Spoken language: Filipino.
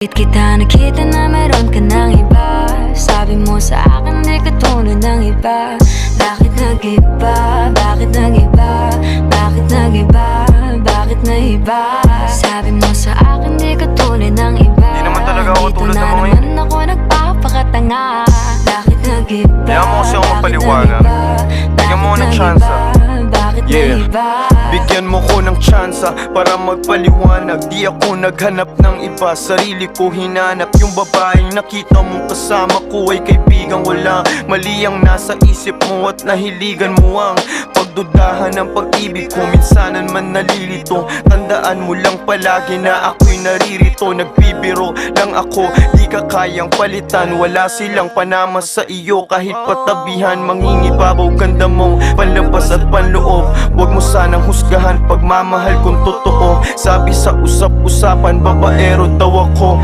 Kita nakita na meron ka ng iba. Sabi mo sa akin di ka tulad ng iba. Bakit nag-iba? Bakit nag-iba? Bakit nag-iba? Bakit nag-iba? Sabi mo sa akin di ka tulad ng iba. Di naman talaga ako tulad ng mga Dito na naman ako nagpapakatanga. Bakit nag-iba? Kaya mo kasi ako mapaliwanag. Bigyan mo ako ng tsansa. Yeah, bigyan mo ko ng tsansa para magpaliwanag. Di ako naghanap ng iba, sarili ko hinanap. Yung babaeng nakita mong kasama ko ay kaibigan. Wala mali ang nasa isip mo at nahiligan mo ang pagdudahan ng pag-ibig ko. Minsanan man nalilito, tandaan mo lang palagi na ako'y naririto. Nagbibiro lang ako, di ka kayang palitan. Wala silang panama sa iyo kahit patabihan. Mangingibabaw ganda mong panlabas at panloob. Huwag mo sanang husgahan pagmamahal kung totoo. Sabi sa usap-usapan, babaero daw ako.